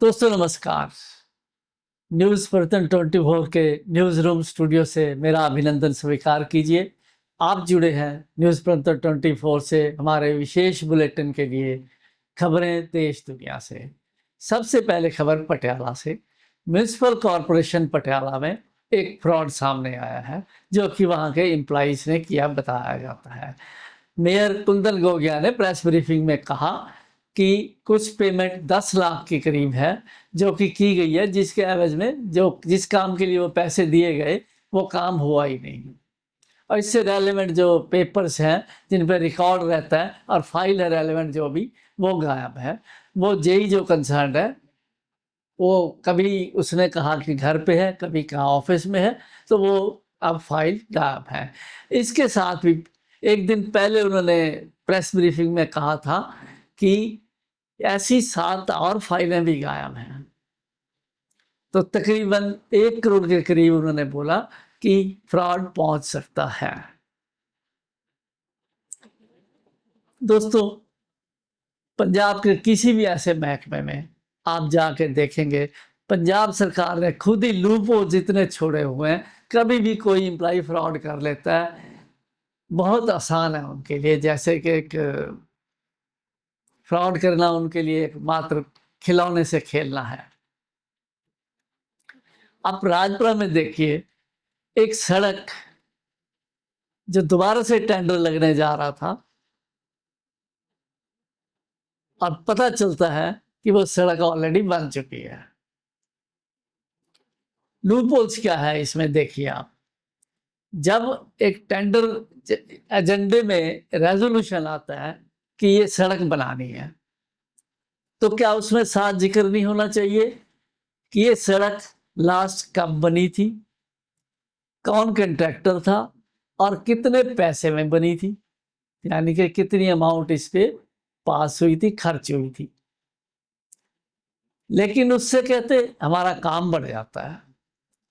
दोस्तों नमस्कार। News person 24 के न्यूज़ रूम स्टूडियो से मेरा अभिनंदन स्वीकार कीजिए। आप जुड़े हैं न्यूज़ पर्सन 24 से हमारे विशेष बुलेटिन के लिए खबरें देश दुनिया से। सबसे पहले खबर पटियाला से। म्यूनिसिपल कॉरपोरेशन पटियाला में एक फ्रॉड सामने आया है जो कि वहाँ के एम्प्लॉइज ने किया बताया जाता है। मेयर कुंदन गोगिया ने प्रेस ब्रीफिंग में कहा कि कुछ पेमेंट 10 लाख के करीब है जो कि की गई है, जिसके एवज में जिस काम के लिए वो पैसे दिए गए वो काम हुआ ही नहीं। और इससे रेलेवेंट जो पेपर्स हैं जिन पर रिकॉर्ड रहता है और फाइल है रेलेवेंट जो भी, वो गायब है। वो जेई जो कंसर्न है वो कभी उसने कहा कि घर पे है, कभी कहा ऑफिस में है, तो वो अब फाइल गायब है। इसके साथ भी एक दिन पहले उन्होंने प्रेस ब्रीफिंग में कहा था कि ऐसी 7 और फाइलें भी गायब हैं। तो तकरीबन 1 करोड़ के करीब उन्होंने बोला कि फ्रॉड पहुंच सकता है। दोस्तों, पंजाब के किसी भी ऐसे महकमे में आप जाके देखेंगे, पंजाब सरकार ने खुद ही लूपहोल जितने छोड़े हुए हैं। कभी भी कोई एम्प्लॉय फ्रॉड कर लेता है, बहुत आसान है उनके लिए। जैसे कि एक फ्रॉड करना उनके लिए एक मात्र खिलौने से खेलना है। आप राजपुरा में देखिए, एक सड़क जो दोबारा से टेंडर लगने जा रहा था और पता चलता है कि वो सड़क ऑलरेडी बन चुकी है। लूपहोल्स क्या है इसमें देखिए आप। जब एक टेंडर एजेंडे में रेजोल्यूशन आता है कि ये सड़क बनानी है, तो क्या उसमें साथ जिक्र नहीं होना चाहिए कि ये सड़क लास्ट कब बनी थी, कौन कंट्रैक्टर था और कितने पैसे में बनी थी, यानी कि कितनी अमाउंट इस पे पास हुई थी, खर्च हुई थी। लेकिन उससे कहते हमारा काम बढ़ जाता है,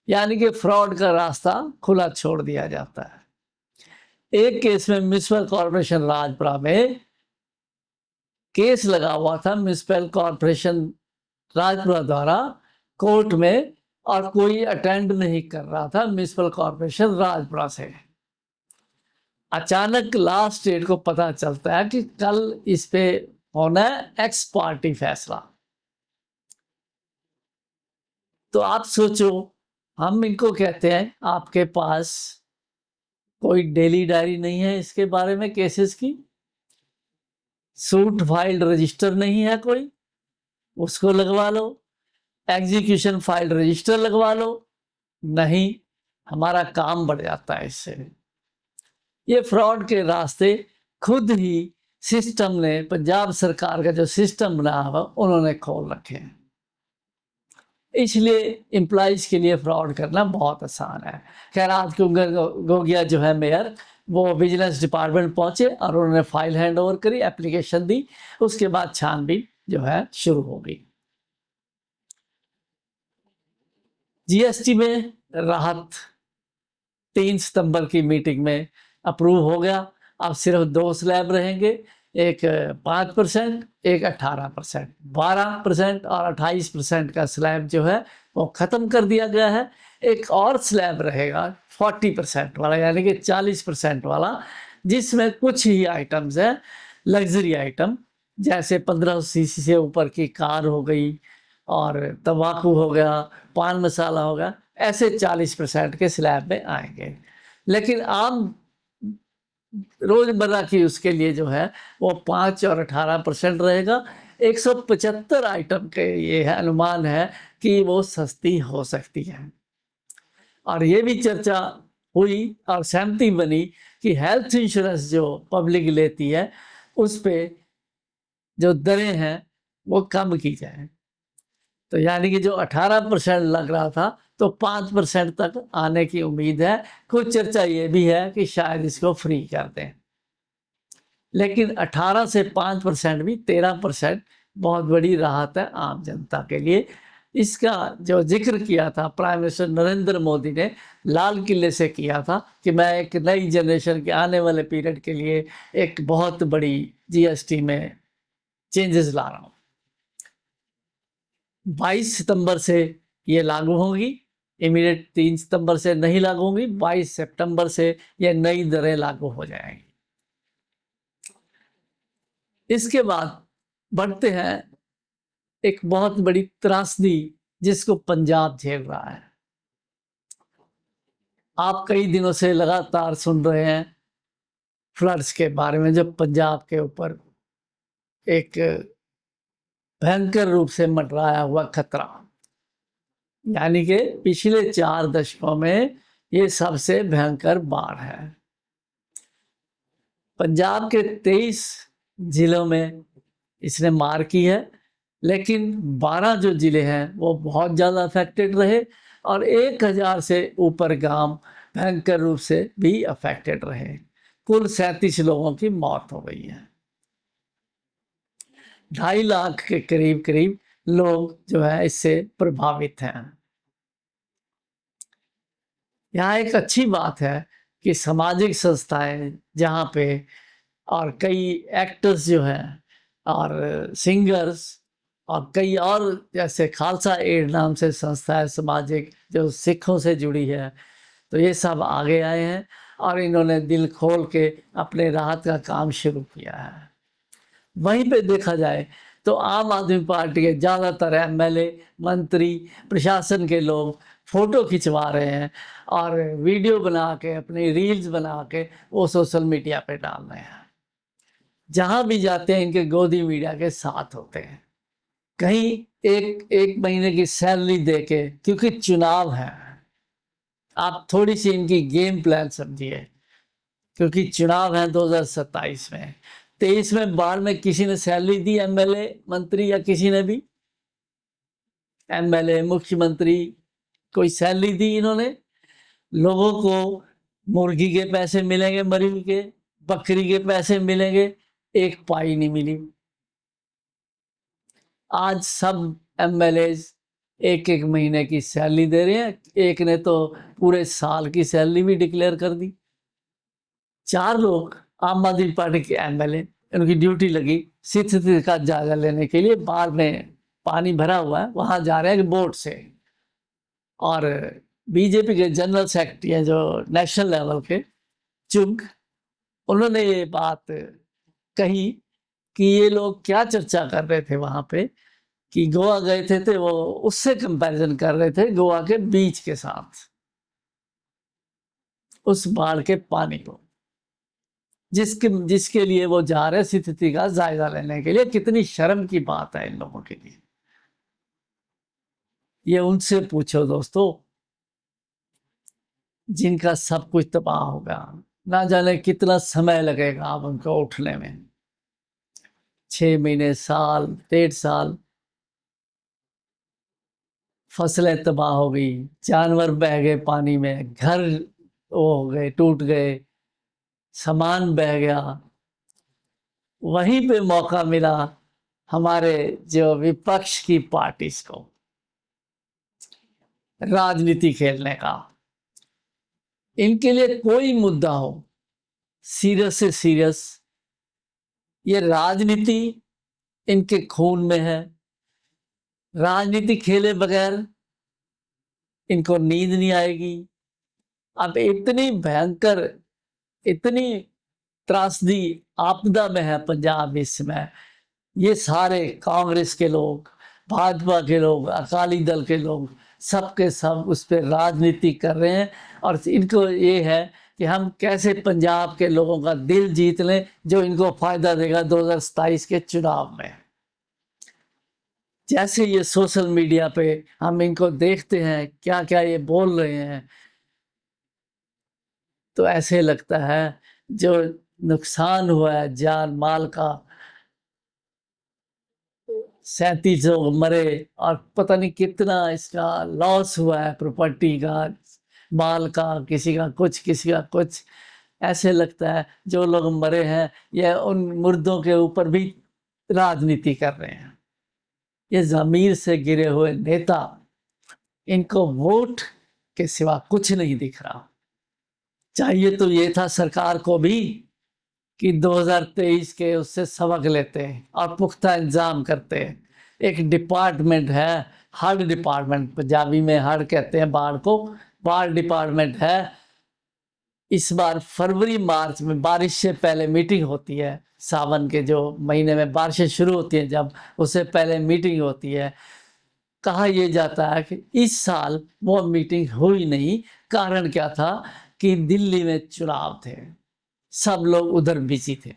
यानी कि फ्रॉड का रास्ता खुला छोड़ दिया जाता है। एक केस में म्युनिसिपल कॉर्पोरेशन राजपुरा में केस लगा हुआ था म्युनिसिपल कॉर्पोरेशन राजपुरा द्वारा कोर्ट में, और कोई अटेंड नहीं कर रहा था म्युनिसिपल कॉर्पोरेशन राजपुरा से। अचानक लास्ट डेट को पता चलता है कि कल इस पे होना है एक्स पार्टी फैसला। तो आप सोचो, हम इनको कहते हैं आपके पास कोई डेली डायरी नहीं है इसके बारे में केसेस की, सूट फाइल रजिस्टर नहीं है कोई, उसको लगवा लो, एग्जीक्यूशन फाइल रजिस्टर लगवा लो। नहीं, हमारा काम बढ़ जाता है इससे। ये फ्रॉड के रास्ते खुद ही सिस्टम ने, पंजाब सरकार का जो सिस्टम बना हुआ उन्होंने खोल रखे हैं। इसलिए एम्प्लॉइज के लिए फ्रॉड करना बहुत आसान है। खैर, आज कुंदन गोगिया जो है मेयर, वो विजिलेंस डिपार्टमेंट पहुंचे और उन्होंने फाइल हैंड ओवर करी, एप्लीकेशन दी, उसके बाद छानबीन जो है शुरू हो गई। जीएसटी में राहत 3 सितंबर की मीटिंग में अप्रूव हो गया। अब सिर्फ 2 स्लैब रहेंगे, एक 5%, एक 18%। 12% और 28% का स्लैब जो है वो ख़त्म कर दिया गया है। एक और स्लैब रहेगा 40% वाला, यानी कि 40% वाला, जिसमें कुछ ही आइटम्स हैं, लग्जरी आइटम, जैसे 1500 सीसी से ऊपर की कार हो गई और तंबाकू हो गया, पान मसाला हो गया, ऐसे 40% के स्लैब में आएंगे। लेकिन आम रोजमर्रा की उसके लिए जो है वो 5 और 18% रहेगा। 175 आइटम के ये है अनुमान है कि वो सस्ती हो सकती है। और ये भी चर्चा हुई और सहमति बनी कि हेल्थ इंश्योरेंस जो पब्लिक लेती है उस पे जो दरें हैं वो कम की जाए। तो यानी कि जो 18% लग रहा था तो 5% तक आने की उम्मीद है। कुछ चर्चा ये भी है कि शायद इसको फ्री कर दें। लेकिन 18 से 5% भी 13% बहुत बड़ी राहत है आम जनता के लिए। इसका जो जिक्र किया था प्राइम मिनिस्टर नरेंद्र मोदी ने लाल किले से किया था कि मैं एक नई जनरेशन के आने वाले पीरियड के लिए एक बहुत बड़ी जीएसटी में चेंजेस ला रहा हूँ। 22 सितंबर से ये लागू होगी, इमीडिएट 3 सितंबर से नहीं लागू होंगी, 22 सितंबर से ये नई दरें लागू हो जाएंगी। इसके बाद बढ़ते हैं एक बहुत बड़ी त्रासदी जिसको पंजाब झेल रहा है। आप कई दिनों से लगातार सुन रहे हैं फ्लड्स के बारे में, जो पंजाब के ऊपर एक भयंकर रूप से मंडराया हुआ खतरा, यानी कि पिछले 4 दशकों में ये सबसे भयंकर बाढ़ है। पंजाब के 23 जिलों में इसने मार की है, लेकिन 12 जो जिले हैं वो बहुत ज़्यादा अफेक्टेड रहे और 1000 से ऊपर गांव भयंकर रूप से भी अफेक्टेड रहे। कुल 37 लोगों की मौत हो गई है। 2.5 लाख के करीब करीब लोग जो है इससे प्रभावित हैं। यहाँ एक अच्छी बात है कि सामाजिक संस्थाएं जहाँ पे और कई एक्टर्स जो हैं और सिंगर्स और कई और जैसे खालसा एड नाम से संस्था है सामाजिक जो सिखों से जुड़ी है, तो ये सब आगे आए हैं और इन्होंने दिल खोल के अपने राहत का काम शुरू किया है। वहीं पे देखा जाए तो आम आदमी पार्टी के ज़्यादातर एमएलए, मंत्री, प्रशासन के लोग फोटो खिंचवा रहे हैं और वीडियो बना के अपनी रील्स बना के वो सोशल मीडिया पे डाल रहे हैं। जहाँ भी जाते हैं इनके गोदी मीडिया के साथ होते हैं। कहीं एक महीने की सैलरी दे के, क्योंकि चुनाव है, आप थोड़ी सी इनकी गेम प्लान समझिए, क्योंकि चुनाव है 2027 में। 23 में बाढ़ में किसी ने सैलरी दी एमएलए, मंत्री या किसी ने भी? एमएलए, मुख्यमंत्री कोई सैलरी दी इन्होंने? लोगों को मुर्गी के पैसे मिलेंगे, मरी के बकरी के पैसे मिलेंगे, एक पाई नहीं मिली। आज सब एमएलए एक महीने की सैलरी दे रहे हैं, एक ने तो पूरे साल की सैलरी भी डिक्लेयर कर दी। 4 लोग आम आदमी पार्टी के एमएलए, उनकी ड्यूटी लगी स्थिति का जायजा लेने के लिए। बाढ़ में पानी भरा हुआ है, वहां जा रहे हैं बोट से, और बीजेपी के जनरल सेक्रेटरी हैं जो नेशनल लेवल के, चुग, उन्होंने ये बात कही कि ये लोग क्या चर्चा कर रहे थे वहां पे कि गोवा गए थे वो उससे कंपैरिजन कर रहे थे गोवा के बीच के साथ, उस बाढ़ के पानी को, जिसके लिए वो जा रहे स्थिति का जायजा लेने के लिए। कितनी शर्म की बात है इन लोगों के लिए। ये उनसे पूछो दोस्तों जिनका सब कुछ तबाह होगा, ना जाने कितना समय लगेगा अब उनको उठने में। 6 महीने, साल, 1.5 साल, फसलें तबाह हो गई, जानवर बह गए पानी में, घर वो हो गए, टूट गए, सामान बह गया। वहीं पे मौका मिला हमारे जो विपक्ष की पार्टीज को राजनीति खेलने का। इनके लिए कोई मुद्दा हो, सीरियस से सीरियस, ये राजनीति इनके खून में है। राजनीति खेले बगैर इनको नींद नहीं आएगी। अब इतनी भयंकर, इतनी त्रासदी आपदा में है पंजाब इस समय। ये सारे कांग्रेस के लोग, भाजपा के लोग, अकाली दल के लोग, सबके सब उस पर राजनीति कर रहे हैं और इनको ये है कि हम कैसे पंजाब के लोगों का दिल जीत लें, जो इनको फायदा देगा 2027 के चुनाव में। जैसे ये सोशल मीडिया पे हम इनको देखते हैं क्या क्या ये बोल रहे हैं, तो ऐसे लगता है जो नुकसान हुआ है जान माल का, 37 लोग मरे और पता नहीं कितना इसका लॉस हुआ है, प्रॉपर्टी का, माल का, किसी का कुछ, किसी का कुछ। ऐसे लगता है जो लोग मरे हैं ये उन मुर्दों के ऊपर भी राजनीति कर रहे हैं। ये ज़मीर से गिरे हुए नेता, इनको वोट के सिवा कुछ नहीं दिख रहा। चाहिए तो ये था सरकार को भी कि 2023 के उससे सबक लेते और पुख्ता इंतजाम करते। एक डिपार्टमेंट है, हर डिपार्टमेंट, पंजाबी में हर कहते हैं बाढ़ को, बाढ़ डिपार्टमेंट है। इस बार फरवरी मार्च में बारिश से पहले मीटिंग होती है, सावन के जो महीने में बारिशें शुरू होती हैं जब, उससे पहले मीटिंग होती है। कहा यह जाता है कि इस साल वो मीटिंग हुई नहीं। कारण क्या था कि दिल्ली में चुनाव थे, सब लोग उधर बिजी थे।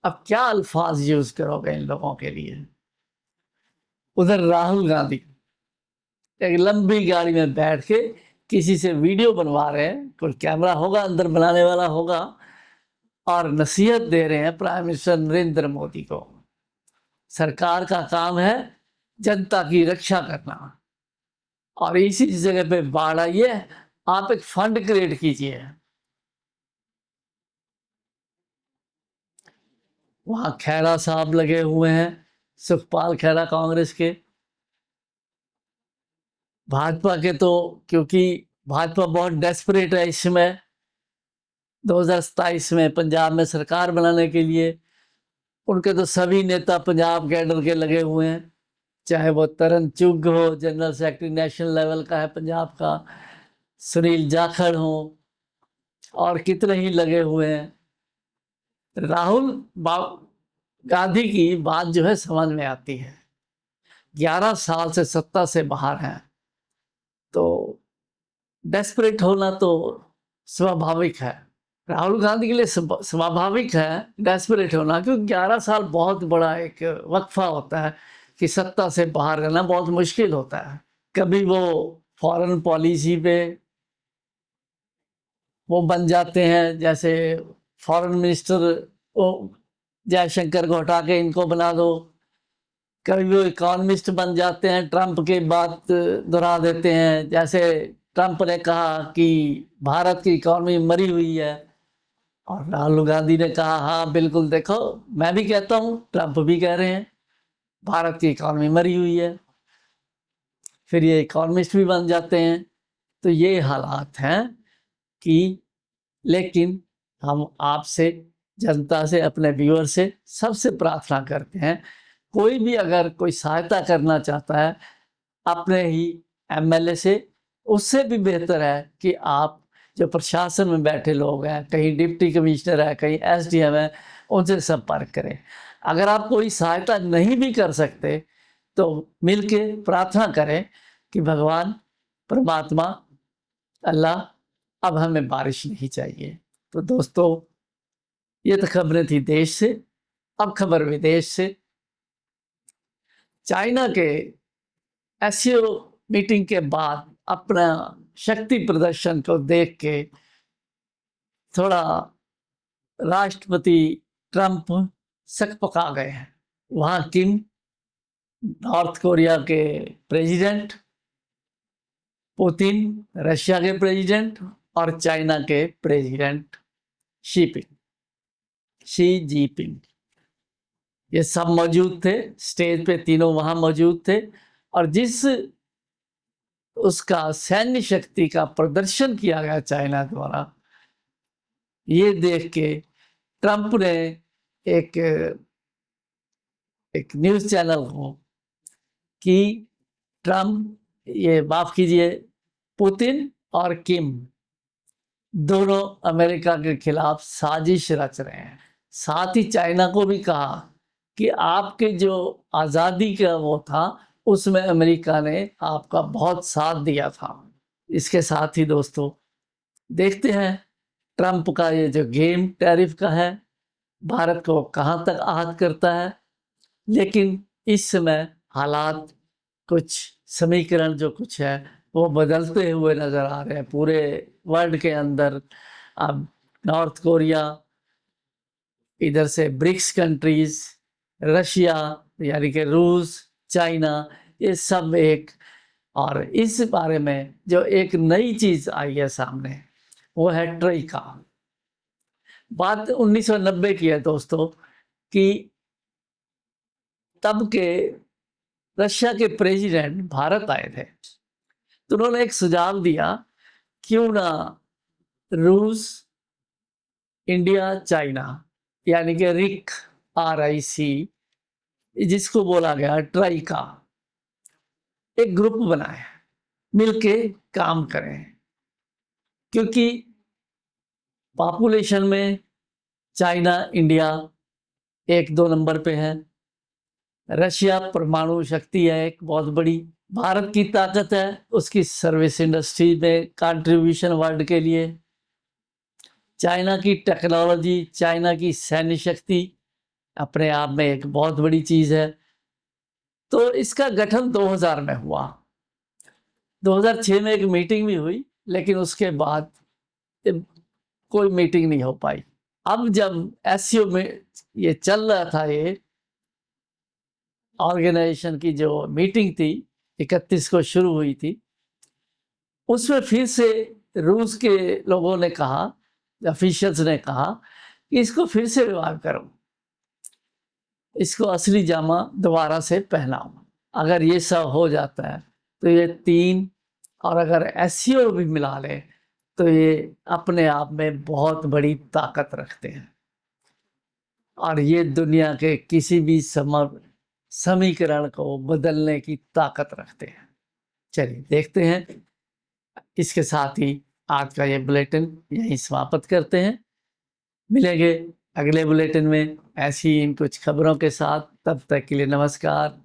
अब क्या अल्फाज यूज करोगे इन लोगों के लिए। उधर राहुल गांधी एक लंबी गाड़ी में बैठ के किसी से वीडियो बनवा रहे हैं, कोई कैमरा होगा अंदर बनाने वाला होगा, और नसीहत दे रहे हैं प्राइम मिनिस्टर नरेंद्र मोदी को। सरकार का काम है जनता की रक्षा करना, और इसी जगह पे बाढ़ आई है, आप एक फंड क्रिएट कीजिए। वहां खैरा साहब लगे हुए हैं, सुखपाल खैरा कांग्रेस के। भाजपा के तो, क्योंकि भाजपा बहुत डेस्परेट है इस समय 2027 में पंजाब में सरकार बनाने के लिए, उनके तो सभी नेता पंजाब कैडर के लगे हुए हैं, चाहे वो तरन चुग हो, जनरल सेक्रेटरी नेशनल लेवल का है पंजाब का, सुनील जाखड़ हो, और कितने ही लगे हुए हैं। राहुल गांधी की बात जो है समझ में आती है, 11 साल से सत्ता से बाहर हैं, तो डेस्परेट होना तो स्वाभाविक है। राहुल गांधी के लिए स्वाभाविक है डेस्परेट होना, क्योंकि 11 साल बहुत बड़ा एक वक्फा होता है कि सत्ता से बाहर रहना बहुत मुश्किल होता है। कभी वो फॉरेन पॉलिसी पे वो बन जाते हैं, जैसे फॉरेन मिनिस्टर वो जयशंकर को हटा के इनको बना दो, कभी वो इकोनॉमिस्ट बन जाते हैं, ट्रंप की बात दोहरा देते हैं, जैसे ट्रंप ने कहा कि भारत की इकोनॉमी मरी हुई है, और राहुल गांधी ने कहा हाँ बिल्कुल, देखो मैं भी कहता हूँ, ट्रंप भी कह रहे हैं भारत की इकोनॉमी मरी हुई है, फिर ये इकोनॉमिस्ट भी बन जाते हैं। तो ये हालात हैं कि, लेकिन हम आपसे, जनता से, अपने व्यूअर से सबसे प्रार्थना करते हैं, कोई भी अगर कोई सहायता करना चाहता है अपने ही एमएलए से, उससे भी बेहतर है कि आप जो प्रशासन में बैठे लोग हैं, कहीं डिप्टी कमिश्नर है, कहीं एसडीएम है, उनसे संपर्क करें। अगर आप कोई सहायता नहीं भी कर सकते तो मिलके प्रार्थना करें कि भगवान, परमात्मा, अल्लाह, अब हमें बारिश नहीं चाहिए। तो दोस्तों, ये तो खबरें थी देश से। अब खबर विदेश से। चाइना के एससीओ मीटिंग के बाद अपना शक्ति प्रदर्शन को देख के थोड़ा राष्ट्रपति ट्रंप सकपका गए हैं। वहां किम, नॉर्थ कोरिया के प्रेसिडेंट, पुतिन रशिया के प्रेसिडेंट, और चाइना के प्रेसिडेंट शी जीपिंग, ये सब मौजूद थे स्टेज पे, तीनों वहां मौजूद थे। और जिस उसका सैन्य शक्ति का प्रदर्शन किया गया चाइना द्वारा, ये देख के ट्रंप ने एक न्यूज चैनल को कि ट्रंप, ये माफ कीजिए, पुतिन और किम दोनों अमेरिका के खिलाफ साजिश रच रहे हैं। साथ ही चाइना को भी कहा कि आपके जो आज़ादी का वो था, उसमें अमेरिका ने आपका बहुत साथ दिया था। इसके साथ ही दोस्तों, देखते हैं ट्रंप का ये जो गेम टैरिफ का है, भारत को कहाँ तक आहत करता है। लेकिन इस समय हालात, कुछ समीकरण जो कुछ है वो बदलते हुए नजर आ रहे हैं पूरे वर्ल्ड के अंदर। अब नॉर्थ कोरिया, इधर से ब्रिक्स कंट्रीज, रशिया यानी कि रूस, चाइना, ये सब एक, और इस बारे में जो एक नई चीज आई है सामने, वो है ट्रोइका। बात 1990 की है दोस्तों, कि तब के रशिया के प्रेसिडेंट भारत आए थे, तो उन्होंने एक सुझाव दिया, क्यों ना रूस, इंडिया, चाइना, यानी कि RIC, जिसको बोला गया ट्राई का, एक ग्रुप बनाए, मिलके काम करें, क्योंकि पॉपुलेशन में चाइना इंडिया 1-2 नंबर पे है, रशिया परमाणु शक्ति है एक बहुत बड़ी, भारत की ताकत है उसकी सर्विस इंडस्ट्री में कंट्रीब्यूशन वर्ल्ड के लिए, चाइना की टेक्नोलॉजी, चाइना की सैन्य शक्ति अपने आप में एक बहुत बड़ी चीज है। तो इसका गठन 2000 में हुआ, 2006 में एक मीटिंग भी हुई, लेकिन उसके बाद कोई मीटिंग नहीं हो पाई। अब जब एससीओ में ये चल रहा था, ये ऑर्गेनाइजेशन की जो मीटिंग थी 31 को शुरू हुई थी, उसमें फिर से रूस के लोगों ने कहा, ऑफिशियल्स ने कहा कि इसको फिर से रिवाइव करो, इसको असली जामा दोबारा से पहनाओ। अगर ये सब हो जाता है तो ये 3, और अगर एससीओ भी मिला ले तो ये अपने आप में बहुत बड़ी ताकत रखते हैं और ये दुनिया के किसी भी समीकरण को बदलने की ताकत रखते हैं। चलिए देखते हैं। इसके साथ ही आज का ये बुलेटिन यहीं समाप्त करते हैं। मिलेंगे अगले बुलेटिन में ऐसी इन कुछ खबरों के साथ। तब तक के लिए नमस्कार।